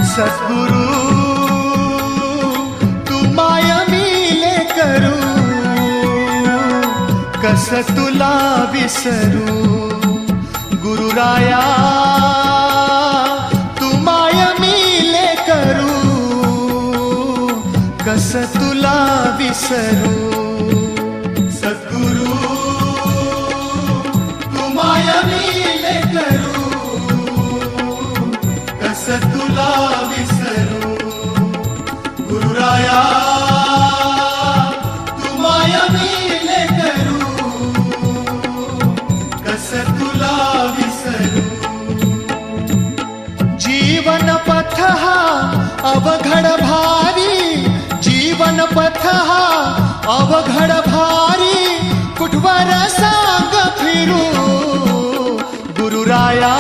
सद्गुरु तू माय मिले करू, कस तुला विसरू. गुरुराया तू माय मिले करू, कस तुला विसरू. सद्गुरु तू माय मिले करू, कस तुला विसरू. गुरुराया तू माय मिले करू, कस तुला विसरू. जीवन पथ हा अवघड भारी, जीवन पथ हा अवघड भारी, कुठवर सांग फिरू. गुरुराया